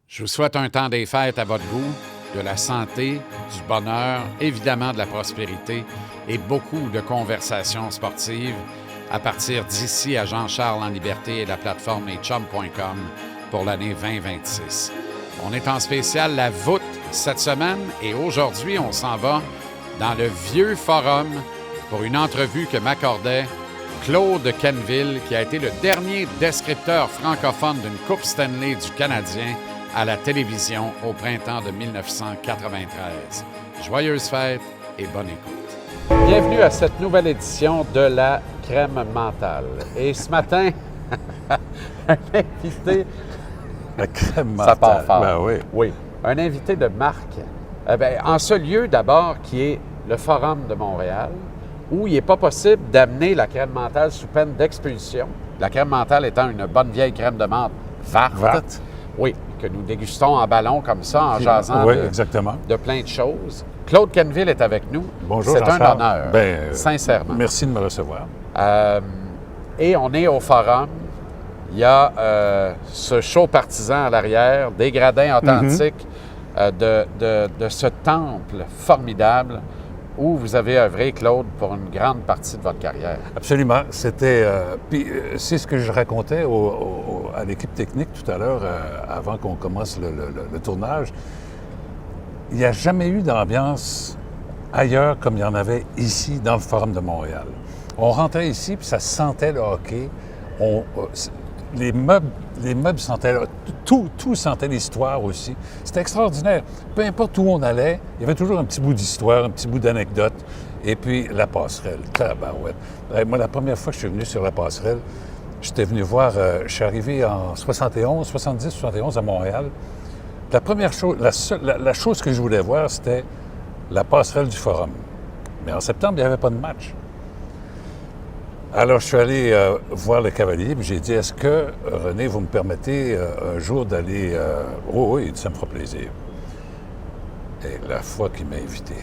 Je vous souhaite un temps des fêtes à votre goût, de la santé, du bonheur, évidemment de la prospérité et beaucoup de conversations sportives à partir d'ici à Jean-Charles en Liberté et la plateforme etchum.com pour l'année 2026. On est en spécial La Voûte cette semaine et aujourd'hui, on s'en va dans le vieux forum pour une entrevue que m'accordait Claude Quenneville, qui a été le dernier descripteur francophone d'une Coupe Stanley du Canadien à la télévision au printemps de 1993. Joyeuses fêtes et bonne écoute. Bienvenue à cette nouvelle édition de la crème mentale. Et ce matin, un invité... La crème mentale. Ça part fort. Ben oui. Oui. Un invité de marque. En ce lieu, d'abord, qui est le Forum de Montréal, où il n'est pas possible d'amener la crème mentale sous peine d'expulsion. La crème mentale étant une bonne vieille crème de menthe verte. Oui, que nous dégustons en ballon comme ça, en jasant de plein de choses. Claude Quenneville est avec nous. Bonjour, c'est un honneur, sincèrement. Merci de me recevoir. Et on est au Forum. Il y a ce show partisan à l'arrière, des gradins authentiques de ce temple formidable où vous avez œuvré, Claude, pour une grande partie de votre carrière. Absolument. C'était... puis c'est ce que je racontais à l'équipe technique tout à l'heure, avant qu'on commence le tournage. Il n'y a jamais eu d'ambiance ailleurs comme il y en avait ici, dans le Forum de Montréal. On rentrait ici, puis ça sentait le hockey. Les meubles sentaient... Tout sentait l'histoire aussi. C'était extraordinaire. Peu importe où on allait, il y avait toujours un petit bout d'histoire, un petit bout d'anecdote. Et puis, la passerelle. Tabarouette. Moi, la première fois que je suis venu sur la passerelle, j'étais venu voir... je suis arrivé en 70-71 à Montréal. La première chose... La chose que je voulais voir, c'était la passerelle du Forum. Mais en septembre, il n'y avait pas de match. Alors, je suis allé voir le cavalier, puis j'ai dit, est-ce que, René, vous me permettez un jour d'aller... Oh oui, ça me fera plaisir. Et la fois qu'il m'a invité,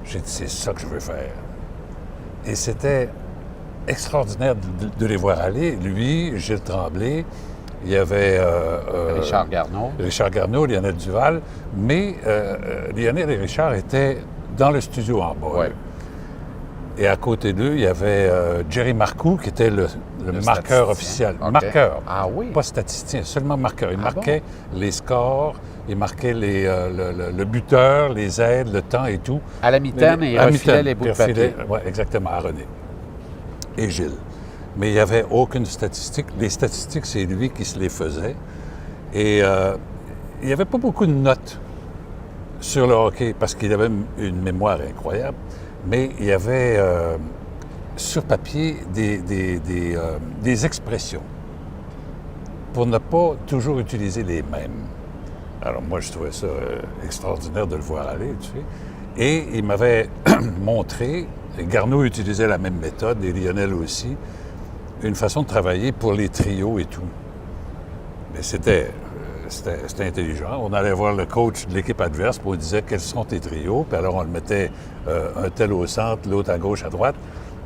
j'ai dit, c'est ça que je veux faire. Et c'était extraordinaire de les voir aller. Lui, Gilles Tremblay, il y avait... Richard Garneau, Lionel Duval, mais Lionel et Richard étaient dans le studio en bas. Ouais. Et à côté d'eux, il y avait Jerry Marcoux, qui était le marqueur officiel. Okay. Marqueur. Ah oui? Pas statisticien, seulement marqueur. Il marquait les scores, il marquait le buteur, les aides, le temps et tout. À la mitaine, il refilait les bouts de papier. Oui, exactement, à René. Et Gilles. Mais il n'y avait aucune statistique. Les statistiques, c'est lui qui se les faisait. Et il n'y avait pas beaucoup de notes sur le hockey, parce qu'il avait une mémoire incroyable. Mais il y avait sur papier des expressions pour ne pas toujours utiliser les mêmes. Alors moi, je trouvais ça extraordinaire de le voir aller, tu sais. Et il m'avait montré, Garneau utilisait la même méthode, et Lionel aussi, une façon de travailler pour les trios et tout. Mais c'était intelligent. On allait voir le coach de l'équipe adverse, puis on disait quels sont tes trios, puis alors on le mettait un tel au centre, l'autre à gauche, à droite.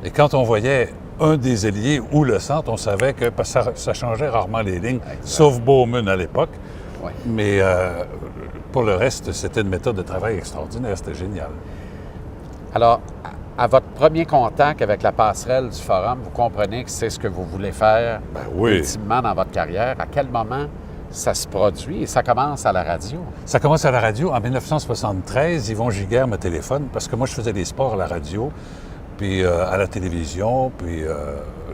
Et quand on voyait un des ailiers ou le centre, on savait que ça changeait rarement les lignes, sauf Bowman à l'époque. Ouais. Mais pour le reste, c'était une méthode de travail extraordinaire, c'était génial. Alors, à votre premier contact avec la passerelle du Forum, vous comprenez que c'est ce que vous voulez faire ultimement dans votre carrière. À quel moment ça se produit et ça commence à la radio? Ça commence à la radio. En 1973, Yvon Giguère me téléphone parce que moi, je faisais des sports à la radio, puis à la télévision, puis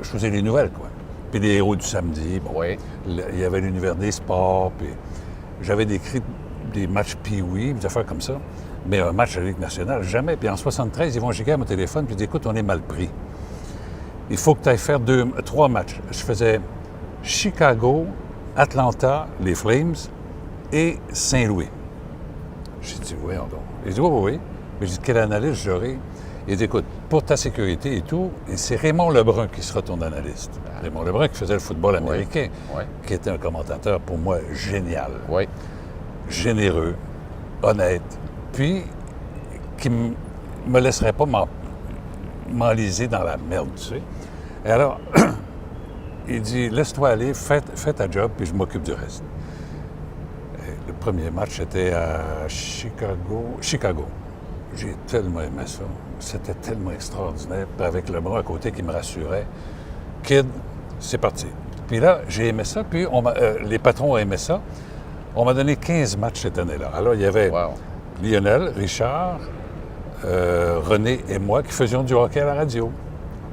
je faisais les nouvelles, quoi. Puis les héros du samedi. Bon, il y avait l'univers des sports, puis j'avais décrit des matchs Pee-Wee, des affaires comme ça. Mais un match à la Ligue nationale, jamais. Puis en 73, Yvon Giguère me téléphone, puis il dit, écoute, on est mal pris. Il faut que tu ailles faire 3 matchs. Je faisais Chicago, Atlanta, les Flames et Saint-Louis. J'ai dit, oui, donc. Il dit, oui. Mais j'ai dit, quelle analyse j'aurai? Il dit, écoute, pour ta sécurité et tout, et c'est Raymond Lebrun qui sera ton analyste. Raymond Lebrun qui faisait le football américain, qui était un commentateur pour moi génial, généreux, honnête, puis qui ne me laisserait pas m'enliser dans la merde, tu sais. Et alors, il dit, laisse-toi aller, fais ta job, puis je m'occupe du reste. Et le premier match était à Chicago. J'ai tellement aimé ça. C'était tellement extraordinaire. Puis avec le bras à côté qui me rassurait. Kid, c'est parti. Puis là, j'ai aimé ça. Puis les patrons ont aimé ça. On m'a donné 15 matchs cette année-là. Alors, il y avait Lionel, Richard, René et moi qui faisions du hockey à la radio.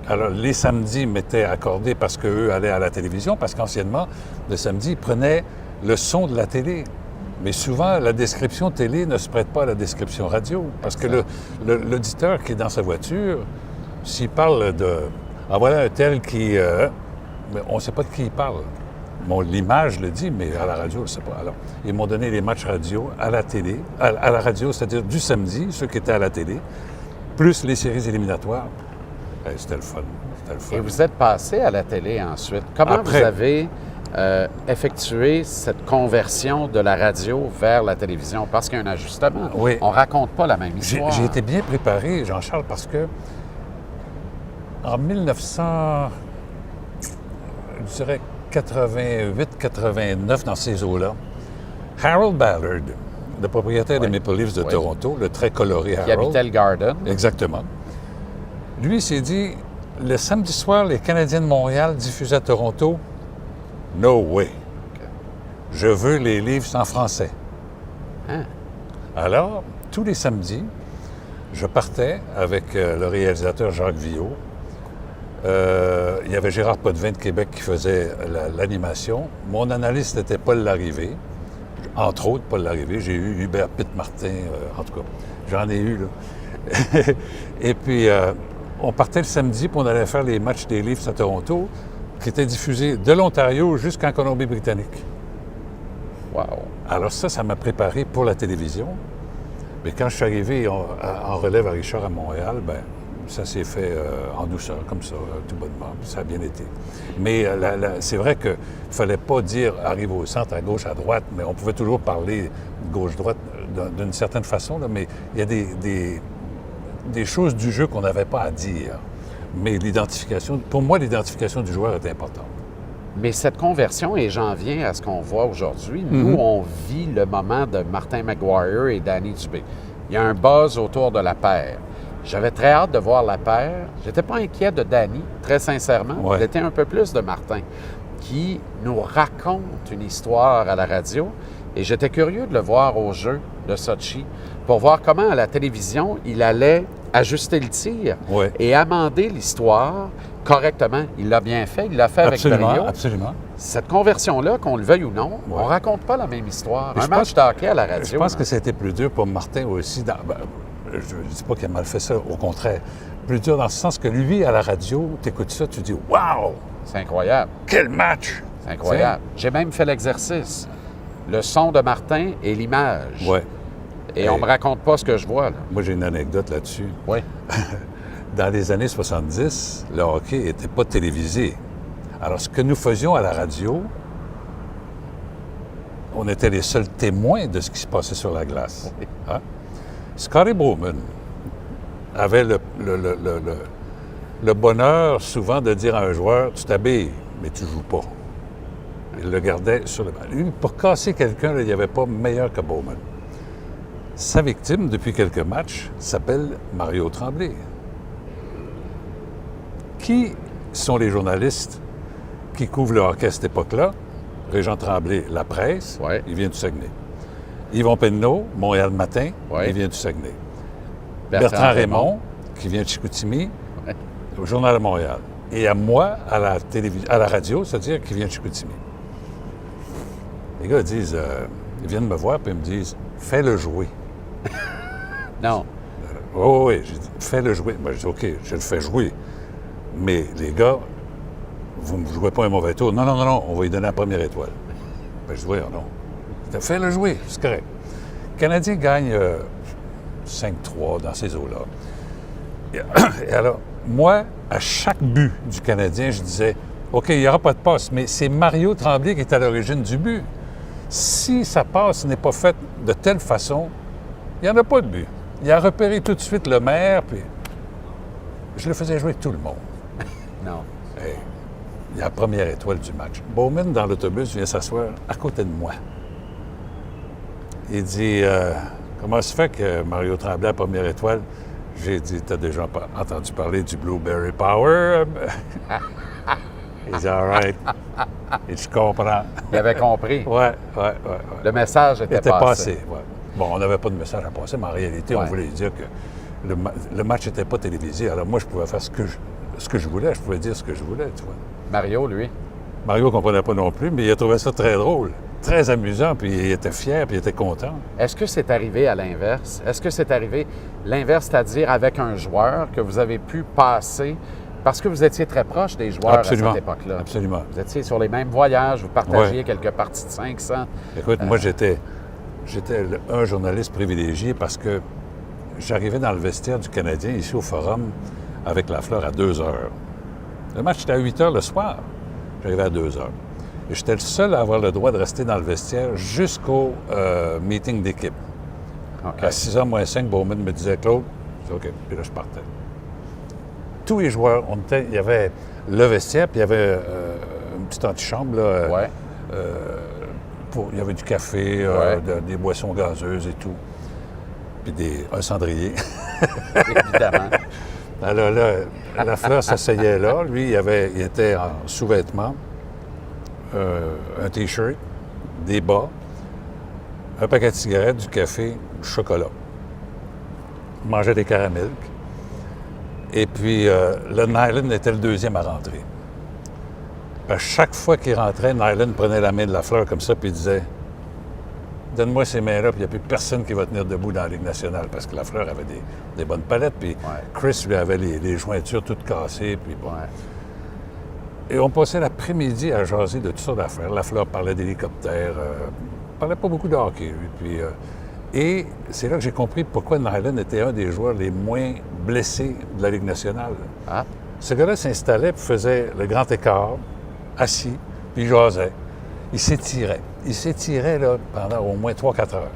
Alors, les samedis m'étaient accordés parce qu'eux allaient à la télévision, parce qu'anciennement, le samedi, ils prenaient le son de la télé. Mais souvent, la description télé ne se prête pas à la description radio. Parce que l'auditeur qui est dans sa voiture, s'il parle de... Ah, voilà un tel qui... mais on ne sait pas de qui il parle. Bon, l'image le dit, mais à la radio, on ne sait pas. Alors, ils m'ont donné les matchs radio à la télé, à la radio, c'est-à-dire du samedi, ceux qui étaient à la télé, plus les séries éliminatoires. C'était le fun. Et vous êtes passé à la télé ensuite. Comment vous avez effectué cette conversion de la radio vers la télévision? Parce qu'il y a un ajustement. Oui. On ne raconte pas la même histoire. J'ai été bien préparé, Jean-Charles, parce que en 1988-89, dans ces eaux-là, Harold Ballard, le propriétaire des Maple Leafs de Toronto, le très coloré Harold... Qui habitait le Garden. Exactement. Lui, s'est dit, le samedi soir, les Canadiens de Montréal diffusaient à Toronto. No way. Je veux les Leafs en français. Hein? Alors, tous les samedis, je partais avec le réalisateur Jacques Villot. Il y avait Gérard Potvin de Québec qui faisait l'animation. Mon analyste était Paul Larrivé. Entre autres, Paul Larrivé. J'ai eu Hubert Pitt-Martin, en tout cas. J'en ai eu, là. Et puis... on partait le samedi, puis on allait faire les matchs des Leafs à Toronto, qui étaient diffusés de l'Ontario jusqu'en Colombie-Britannique. Wow! Alors ça m'a préparé pour la télévision. Mais quand je suis arrivé en relève à Richard à Montréal, bien, ça s'est fait en douceur, comme ça, tout bonnement, puis ça a bien été. Mais c'est vrai qu'il ne fallait pas dire « arrive au centre, à gauche, à droite », mais on pouvait toujours parler gauche-droite d'une certaine façon, là, mais il y a des choses du jeu qu'on n'avait pas à dire. Mais l'identification, pour moi, l'identification du joueur est importante. Mais cette conversion, et j'en viens à ce qu'on voit aujourd'hui, nous, on vit le moment de Martin McGuire et Danny Dubé. Il y a un buzz autour de la paire. J'avais très hâte de voir la paire. J'étais pas inquiet de Danny, très sincèrement. Ouais. J'étais un peu plus de Martin, qui nous raconte une histoire à la radio. Et j'étais curieux de le voir au jeu de Sochi pour voir comment, à la télévision, il allait ajuster le tir et amender l'histoire correctement. Il l'a bien fait, il l'a fait avec brio. Absolument. Cette conversion-là, qu'on le veuille ou non, on ne raconte pas la même histoire. Un match de hockey à la radio. Je pense que ça a été plus dur pour Martin aussi. Je ne dis pas qu'il a mal fait ça, au contraire. Plus dur dans ce sens que lui, à la radio, tu écoutes ça, tu dis « Wow! C'est incroyable. Quel match! » C'est incroyable. J'ai même fait l'exercice. Le son de Martin et l'image. Oui. Et on ne me raconte pas ce que je vois, là. Moi, j'ai une anecdote là-dessus. Oui. Dans les années 70, le hockey n'était pas télévisé. Alors, ce que nous faisions à la radio, on était les seuls témoins de ce qui se passait sur la glace. Hein? Scotty Bowman avait le bonheur souvent de dire à un joueur « Tu t'habilles, mais tu ne joues pas ». Il le gardait sur le banc. Lui, pour casser quelqu'un, il n'y avait pas meilleur que Bowman. Sa victime, depuis quelques matchs, s'appelle Mario Tremblay. Qui sont les journalistes qui couvrent le hockey à cette époque-là? Régent Tremblay, La Presse, il vient du Saguenay. Yvon Penneau, Montréal Matin, il vient du Saguenay. Bertrand Raymond, qui vient de Chicoutimi, au Journal de Montréal. Et à moi, à la radio, c'est-à-dire qui vient de Chicoutimi. Les gars disent, ils viennent me voir et ils me disent « Fais-le jouer ». Non. Oui, j'ai dit « Fais-le jouer ». Moi, je dis « OK, je le fais jouer. Mais les gars, vous ne jouez pas un mauvais tour. Non, on va lui donner la première étoile. » Ben, je dis « Oui, non. » Fais-le jouer, c'est correct. Le Canadien gagne 5-3 dans ces eaux-là. Et alors, moi, à chaque but du Canadien, je disais « OK, il n'y aura pas de passe, mais c'est Mario Tremblay qui est à l'origine du but. Si sa passe n'est pas faite de telle façon, il n'y en a pas de but. » Il a repéré tout de suite le maire, puis je le faisais jouer avec tout le monde. Non. Hey, il y a la première étoile du match. Bowman, dans l'autobus, vient s'asseoir à côté de moi. Il dit comment se fait que Mario Tremblay, à première étoile? J'ai dit, t'as déjà entendu parler du Blueberry Power? Il dit, all right. Et je comprends. Il avait compris. Ouais. Le message était passé. Ouais. Bon, on n'avait pas de message à passer, mais en réalité, on voulait dire que le match n'était pas télévisé. Alors moi, je pouvais faire ce que je voulais. Je pouvais dire ce que je voulais, tu vois. Mario, lui? Mario ne comprenait pas non plus, mais il a trouvé ça très drôle, très amusant, puis il était fier, puis il était content. Est-ce que c'est arrivé à l'inverse? Est-ce que c'est arrivé l'inverse, c'est-à-dire avec un joueur que vous avez pu passer, parce que vous étiez très proche des joueurs Absolument. à cette époque-là? Absolument. Vous étiez sur les mêmes voyages, vous partagiez quelques parties de 500. Écoute, moi, j'étais un journaliste privilégié parce que j'arrivais dans le vestiaire du Canadien, ici au Forum, avec Lafleur à 2 heures. Le match était à 8 heures le soir. J'arrivais à 2 heures. Et j'étais le seul à avoir le droit de rester dans le vestiaire jusqu'au meeting d'équipe. Okay. À 6h moins 5, Bowman me disait, Claude, c'est OK. Puis là, je partais. Tous les joueurs, il y avait le vestiaire, puis il y avait une petite antichambre, là. Il y avait du café, des boissons gazeuses et tout. Puis un cendrier. Évidemment. Alors là, Lafleur s'asseyait là. Lui, il était en sous-vêtements, un T-shirt, des bas, un paquet de cigarettes, du café, du chocolat. Il mangeait des caramels. Et puis, le Nyland était le deuxième à rentrer. À chaque fois qu'il rentrait, Nyland prenait la main de Lafleur comme ça, puis il disait « Donne-moi ces mains-là, puis il n'y a plus personne qui va tenir debout dans la Ligue nationale. » Parce que Lafleur avait des bonnes palettes, puis Chris lui avait les jointures toutes cassées. Puis bon. Et on passait l'après-midi à jaser de toutes sortes d'affaires. Lafleur parlait d'hélicoptères, parlait pas beaucoup de hockey, lui. Puis, et c'est là que j'ai compris pourquoi Nyland était un des joueurs les moins blessés de la Ligue nationale. Ah. Ce gars-là s'installait puis faisait le grand écart, assis, puis il jasait. Il s'étirait. Il s'étirait là, pendant au moins 3-4 heures.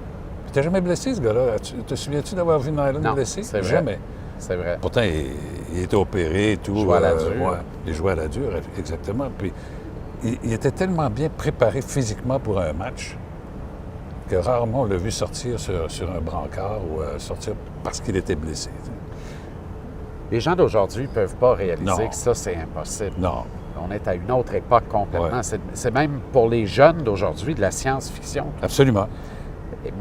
Tu t'es jamais blessé, ce gars-là? Te souviens-tu d'avoir vu Nyland blessé? C'est vrai. Jamais. C'est vrai. Pourtant, il était opéré et tout. Il jouait à la dure. Il jouait à la dure, exactement. Puis il était tellement bien préparé physiquement pour un match que rarement on l'a vu sortir sur un brancard ou sortir parce qu'il était blessé. Les gens d'aujourd'hui ne peuvent pas réaliser que ça, c'est impossible. Non. On est à une autre époque complètement. Ouais. C'est même pour les jeunes d'aujourd'hui de la science-fiction. Absolument.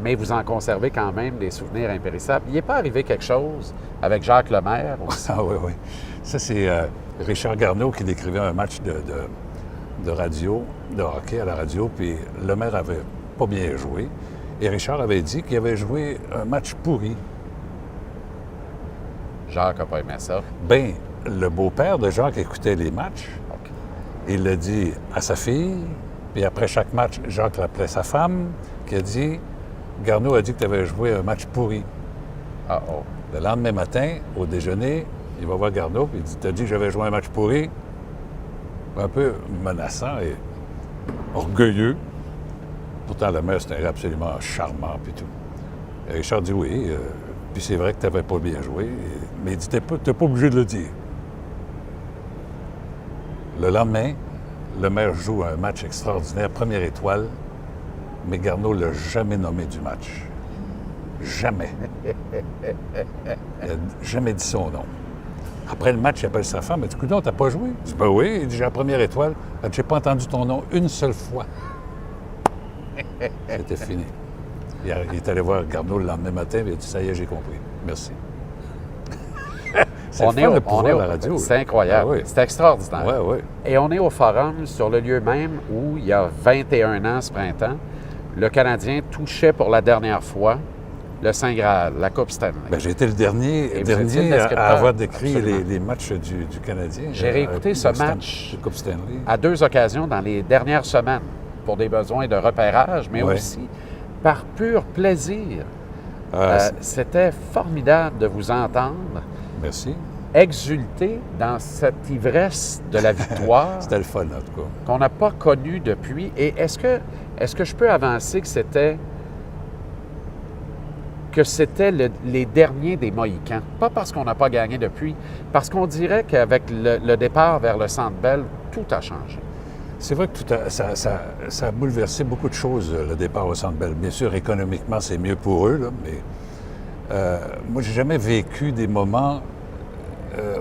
Mais vous en conservez quand même des souvenirs impérissables. Il n'est pas arrivé quelque chose avec Jacques Lemaire aussi? Ah oui. Ça, c'est Richard Garneau qui décrivait un match de radio, de hockey à la radio, puis Lemaire avait pas bien joué. Et Richard avait dit qu'il avait joué un match pourri. Jacques n'a pas aimé ça. Bien, le beau-père de Jacques écoutait les matchs. Okay. Il l'a dit à sa fille, puis après chaque match, Jacques l'appelait sa femme, qui a dit « Garneau a dit que tu avais joué un match pourri. » Le lendemain matin, au déjeuner, il va voir Garneau, puis il dit « T'as dit que j'avais joué un match pourri? » Un peu menaçant et orgueilleux. Pourtant, le maire, c'était un gars absolument charmant, puis tout. Et Richard dit « Oui, puis c'est vrai que tu n'avais pas bien joué, mais il dit « T'es pas obligé de le dire. » Le lendemain, le maire joue un match extraordinaire, première étoile, mais Garneau ne l'a jamais nommé du match. Jamais. Il n'a jamais dit son nom. Après le match, il appelle sa femme, il dit « Coudonc, t'as pas joué? » Il dit « Ben oui. » Il dit « J'ai la première étoile. » Il dit « J'ai pas entendu ton nom une seule fois. » C'était fini. Il est allé voir Garneau le lendemain matin, et il a dit « Ça y est, j'ai compris. Merci. » C'est le pouvoir de la radio. C'est incroyable. C'est extraordinaire. Oui. Et on est au Forum, sur le lieu même où, il y a 21 ans ce printemps, le Canadien touchait pour la dernière fois le Saint Graal, la Coupe Stanley. Bien, j'ai été le dernier à avoir décrit les matchs du Canadien. J'ai réécouté ce match de Coupe Stanley à 2 occasions dans les dernières semaines pour des besoins de repérage, mais aussi par pur plaisir. C'était formidable de vous entendre. Merci. Exulter dans cette ivresse de la victoire. C'était le fun, en tout cas. Qu'on n'a pas connu depuis. Et est-ce que je peux avancer que c'était les derniers des Mohicans? Pas parce qu'on n'a pas gagné depuis, parce qu'on dirait qu'avec le départ vers le Centre Bell, tout a changé. C'est vrai que ça a bouleversé beaucoup de choses, le départ au Centre Bell. Bien sûr, économiquement, c'est mieux pour eux, là, mais moi, j'ai jamais vécu des moments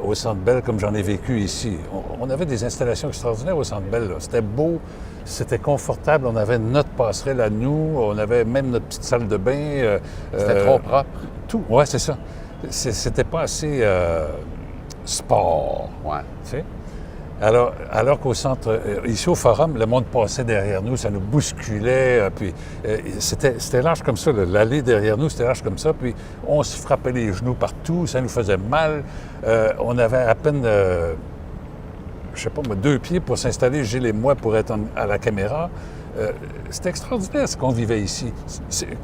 au Centre Bell comme j'en ai vécu ici. On avait des installations extraordinaires au Centre Bell. C'était beau, c'était confortable, on avait notre passerelle à nous, on avait même notre petite salle de bain. C'était trop propre. Tout, oui, c'est ça. C'était pas assez sport. Ouais. Tu sais? Alors qu'au centre, ici au Forum, le monde passait derrière nous, ça nous bousculait, puis c'était large comme ça, l'allée derrière nous, c'était large comme ça, puis on se frappait les genoux partout, ça nous faisait mal. On avait à peine, je sais pas moi, 2 pieds pour s'installer, Gilles et moi, pour être à la caméra. C'était extraordinaire ce qu'on vivait ici.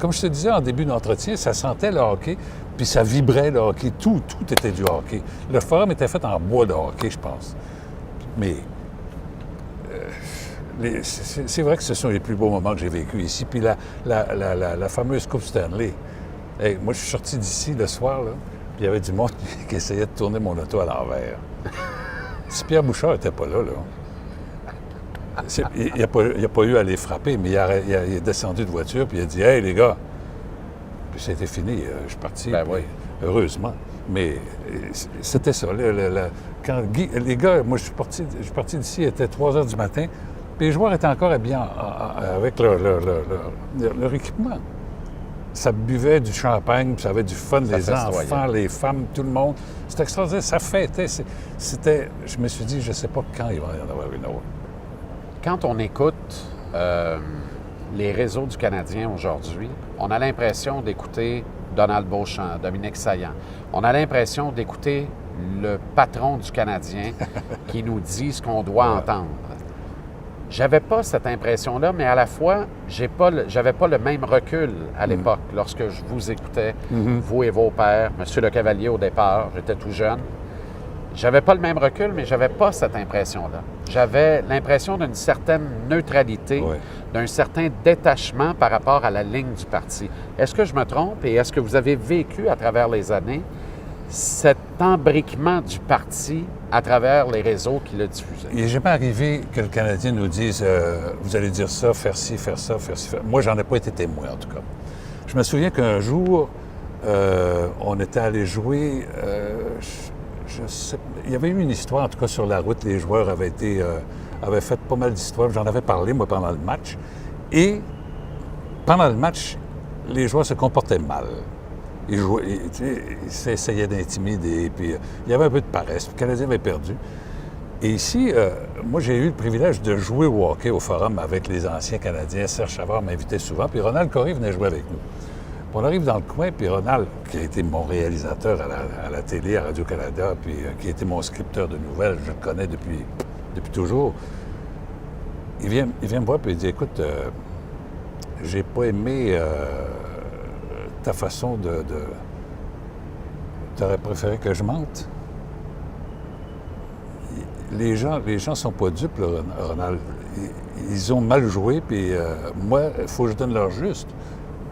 Comme je te disais en début d'entretien, ça sentait le hockey, puis ça vibrait le hockey, tout était du hockey. Le Forum était fait en bois de hockey, je pense. Mais c'est vrai que ce sont les plus beaux moments que j'ai vécus ici. Puis la fameuse Coupe Stanley. Hey, moi, je suis sorti d'ici le soir, là, puis il y avait du monde qui essayait de tourner mon auto à l'envers. Si Pierre Bouchard n'était pas là, il n'a pas eu à les frapper, mais il est descendu de voiture, puis il a dit « Hey, les gars! » Puis c'était fini, je suis parti, Ben oui. Heureusement. Mais c'était ça. Quand les gars, moi, je suis parti d'ici, il était 3 heures du matin, puis les joueurs étaient encore habillés avec leur équipement. Ça buvait du champagne, puis ça avait du fun, les enfants, les femmes, tout le monde. C'était extraordinaire, ça fêtait. Je me suis dit, je ne sais pas quand il va y en avoir une autre. Quand on écoute les réseaux du Canadien aujourd'hui, on a l'impression d'écouter Donald Beauchamp, Dominique Saillant. On a l'impression d'écouter le patron du Canadien qui nous dit ce qu'on doit entendre. J'avais pas cette impression-là, mais à la fois, j'avais pas le même recul à l'époque lorsque je vous écoutais, vous et vos pères, M. Lecavalier au départ, j'étais tout jeune. J'avais pas le même recul, mais j'avais pas cette impression-là. J'avais l'impression d'une certaine neutralité, d'un certain détachement par rapport à la ligne du parti. Est-ce que je me trompe et est-ce que vous avez vécu à travers les années cet embriquement du parti à travers les réseaux qui le diffusaient? Il n'est jamais arrivé que le Canadien nous dise vous allez dire ça, faire ci, faire ça, faire ci. Moi, j'en ai pas été témoin, en tout cas. Je me souviens qu'un jour, on était allé jouer... il y avait eu une histoire, en tout cas, sur la route. Les joueurs avaient fait pas mal d'histoires. J'en avais parlé, moi, pendant le match. Et pendant le match, les joueurs se comportaient mal. Ils essayaient d'intimider, puis il y avait un peu de paresse. Le Canadien avait perdu. Et ici, moi, j'ai eu le privilège de jouer au hockey au Forum avec les anciens Canadiens. Serge Chavard m'invitait souvent, puis Ronald Corey venait jouer avec nous. On arrive dans le coin, puis Ronald, qui a été mon réalisateur à la télé, à Radio-Canada, puis qui a été mon scripteur de nouvelles, je le connais depuis toujours, il vient me voir, puis il dit « Écoute, j'ai pas aimé ta façon de... T'aurais préféré que je mente? » Les gens sont pas dupes, là, Ronald. Ils ont mal joué, puis moi, il faut que je donne leur juste.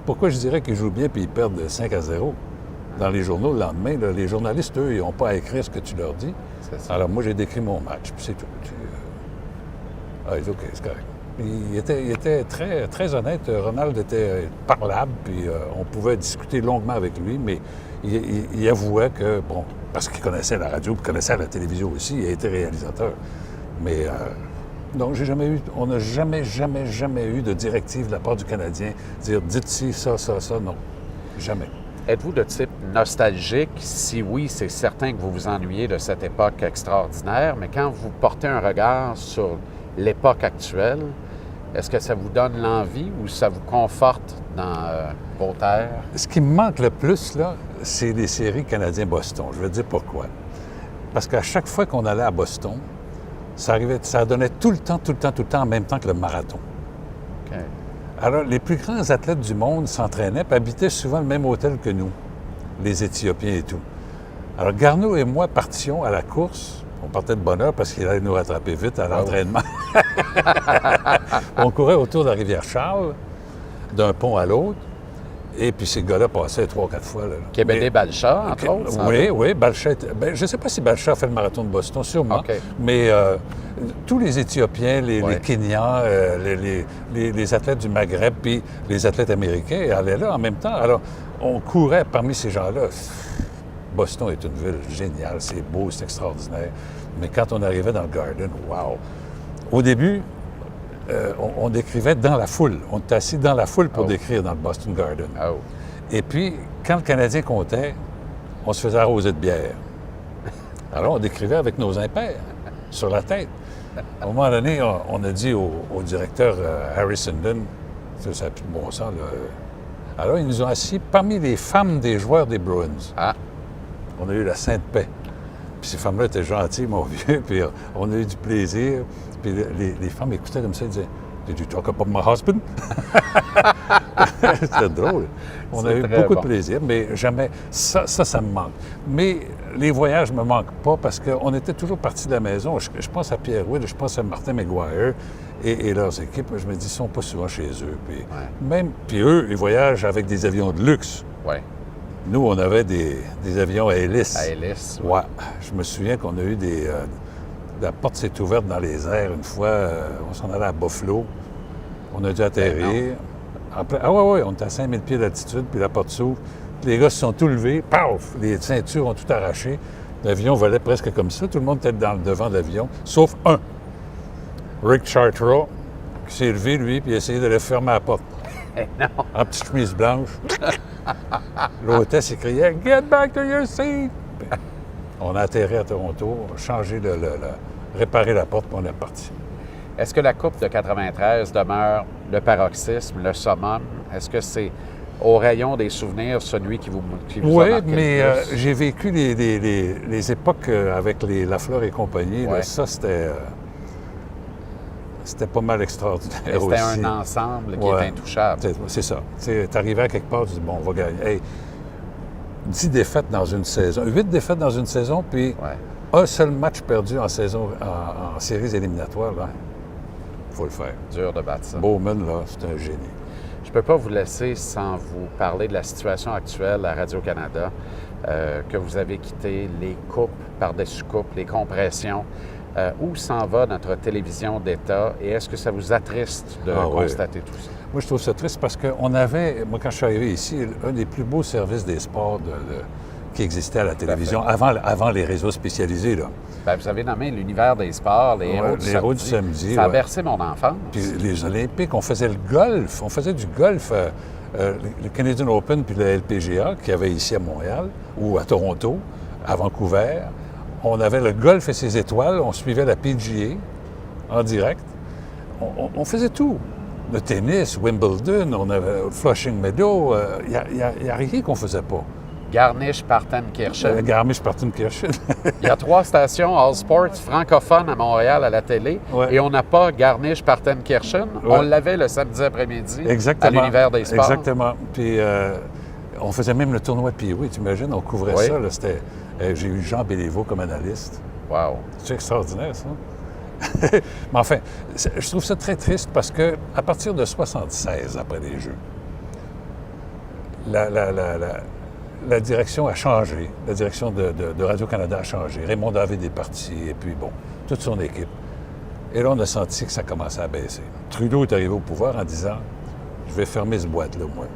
Pourquoi je dirais qu'ils jouent bien puis ils perdent 5-0 dans les journaux le lendemain? Là, les journalistes, eux, ils n'ont pas à écrire ce que tu leur dis. Alors moi, j'ai décrit mon match, puis c'est tout. Ah, il dit OK, c'est correct. Il était très, très honnête. Ronald était parlable, puis on pouvait discuter longuement avec lui, mais il avouait que, bon, parce qu'il connaissait la radio, puis connaissait la télévision aussi, il a été réalisateur. Mais... Donc, on n'a jamais eu de directive de la part du Canadien, dire « dites ci, ça, non. » Jamais. Êtes-vous de type nostalgique? Si oui, c'est certain que vous vous ennuyez de cette époque extraordinaire, mais quand vous portez un regard sur l'époque actuelle, est-ce que ça vous donne l'envie ou ça vous conforte dans vos terres? Ce qui me manque le plus, là, c'est les séries Canadien-Boston. Je vais te dire pourquoi. Parce qu'à chaque fois qu'on allait à Boston, ça donnait tout le temps, en même temps que le marathon. Okay. Alors, les plus grands athlètes du monde s'entraînaient et habitaient souvent le même hôtel que nous, les Éthiopiens et tout. Alors, Garneau et moi partions à la course. On partait de bonne heure parce qu'il allait nous rattraper vite à l'entraînement. On courait autour de la rivière Charles, d'un pont à l'autre. Et puis ces gars-là passaient 3-4 fois. Québécois, entre autres. Oui, Balcha. Je ne sais pas si Balcha a fait le marathon de Boston, sûrement. Okay. Mais tous les Éthiopiens, les Kenyans, les athlètes du Maghreb, puis les athlètes américains allaient là en même temps. Alors, on courait parmi ces gens-là. Boston est une ville géniale, c'est beau, c'est extraordinaire. Mais quand on arrivait dans le Garden, wow! Au début, on décrivait dans la foule. On était assis dans la foule pour décrire dans le Boston Garden. Oh. Et puis, quand le Canadien comptait, on se faisait arroser de bière. Alors, on décrivait avec nos impairs sur la tête. À un moment donné, on a dit au directeur Harrison, ça n'a plus de bon sens, là. Alors, ils nous ont assis parmi les femmes des joueurs des Bruins. Ah. On a eu la sainte paix. Puis ces femmes-là étaient gentilles, mon vieux, puis on a eu du plaisir. Puis les femmes écoutaient comme ça, ils disaient « Did you talk about my husband? » C'était drôle. On a eu beaucoup de plaisir, mais jamais... Ça me manque. Mais les voyages ne me manquent pas parce qu'on était toujours partis de la maison. Je pense à Pierre Wood, je pense à Martin McGuire et leurs équipes. Je me dis, ils ne sont pas souvent chez eux. Puis eux, ils voyagent avec des avions de luxe. Ouais. Nous, on avait des avions à hélice. À hélice, oui. Ouais. Je me souviens qu'on a eu la porte s'est ouverte dans les airs une fois. On s'en allait à Buffalo. On a dû atterrir. Après, on était à 5000 pieds d'altitude, puis la porte s'ouvre. Les gars se sont tout levés. Paf! Les ceintures ont tout arraché. L'avion volait presque comme ça. Tout le monde était dans le devant de l'avion, sauf un. Rick Chartrand, qui s'est levé, lui, puis essayé de le fermer la porte. Non. En petite chemise blanche. L'hôtesse s'écriait « Get back to your seat! » On a atterri à Toronto, changé réparé la porte, puis on est parti. Est-ce que la Coupe de 93 demeure le paroxysme, le summum? Est-ce que c'est au rayon des souvenirs celui qui vous oui, a marqué mais le plus? J'ai vécu les époques avec Lafleur et compagnie. Ouais. Là, ça, c'était pas mal extraordinaire aussi. C'était un ensemble qui est intouchable. C'est ça. Tu arrivais à quelque part, tu dis, bon, on va gagner. Hey, 10 défaites dans une saison, 8 défaites dans une saison, puis un seul match perdu en saison, en séries éliminatoires, là. Il faut le faire. Dur de battre ça. Bowman, là, c'est un génie. Je ne peux pas vous laisser sans vous parler de la situation actuelle à Radio-Canada, que vous avez quitté, les coupes par-dessus coupes, les compressions. Où s'en va notre télévision d'État et est-ce que ça vous attriste de constater tout ça? Moi, je trouve ça triste parce qu'on avait, moi, quand je suis arrivé ici, un des plus beaux services des sports qui existait à la télévision avant les réseaux spécialisés. Là. Bien, vous avez nommé l'univers des sports, les héros du samedi. Ça a bercé mon enfance. Puis les Olympiques, on faisait le golf. On faisait du golf, le Canadian Open puis le LPGA qu'il y avait ici à Montréal ou à Toronto, à Vancouver. On avait le golf et ses étoiles. On suivait la PGA en direct. On faisait tout. Le tennis, Wimbledon, on avait Flushing Meadow. Il n'y a rien qu'on ne faisait pas. Garmisch-Partenkirchen. Garmisch-Partenkirchen. Il y a 3 stations All Sports francophones à Montréal à la télé et on n'a pas Garmisch-Partenkirchen. On l'avait le samedi après-midi à l'univers des sports. Exactement. Puis on faisait même le tournoi Pee-Wee, tu imagines, on couvrait ça. Là, j'ai eu Jean Béliveau comme analyste. Wow! C'est extraordinaire, ça. Mais enfin, je trouve ça très triste parce que à partir de 1976, après les Jeux, la direction a changé. La direction de Radio-Canada a changé. Raymond David est parti, et puis bon, toute son équipe. Et là, on a senti que ça commençait à baisser. Trudeau est arrivé au pouvoir en disant « Je vais fermer ce boîte-là, moi. »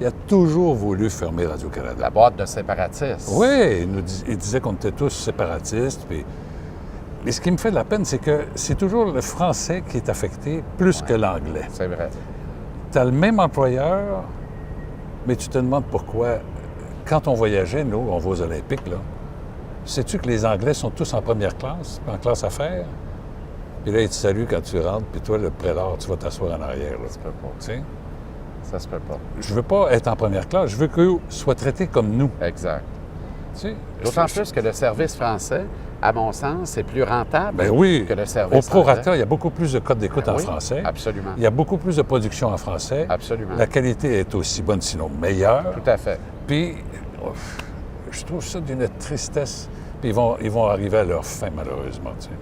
Il a toujours voulu fermer Radio-Canada. La boîte de séparatistes. Oui, il disait qu'on était tous séparatistes. Mais ce qui me fait de la peine, c'est que c'est toujours le français qui est affecté plus que l'anglais. C'est vrai. Tu as le même employeur, mais tu te demandes pourquoi. Quand on voyageait, nous, on va aux Olympiques, là, sais-tu que les Anglais sont tous en première classe, en classe affaires? Puis là, ils te saluent quand tu rentres, puis toi, le prélat, tu vas t'asseoir en arrière. Là. Ça se peut pas. Tu sais? Ça se peut pas. Je veux pas être en première classe, je veux qu'eux soient traités comme nous. Exact. Tu sais? D'autant plus que le service français, à mon sens, c'est plus rentable que le service au prorata, il y a beaucoup plus de codes d'écoute en français. Absolument. Il y a beaucoup plus de production en français. Absolument. La qualité est aussi bonne, sinon meilleure. Tout à fait. Puis, je trouve ça d'une tristesse. Puis ils vont arriver à leur fin, malheureusement. Tu sais.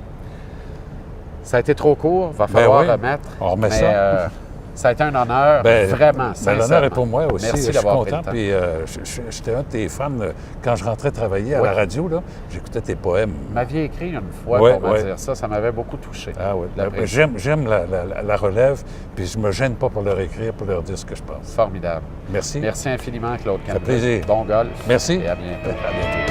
Ça a été trop court, va falloir remettre. On remet ça. Ça a été un honneur, vraiment, sincèrement. L'honneur est pour moi aussi. Merci Je suis d'avoir pris content. le temps. Puis j'étais un de tes fans. Quand je rentrais travailler à la radio, là, j'écoutais tes poèmes. Vous m'aviez écrit une fois pour me dire ça. Ça m'avait beaucoup touché. Ah oui. J'aime la relève, puis je me gêne pas pour leur écrire, pour leur dire ce que je pense. Formidable. Merci. Merci infiniment, Claude Campbell. Ça fait plaisir. Bon golf. Merci. Et à bientôt. À bientôt.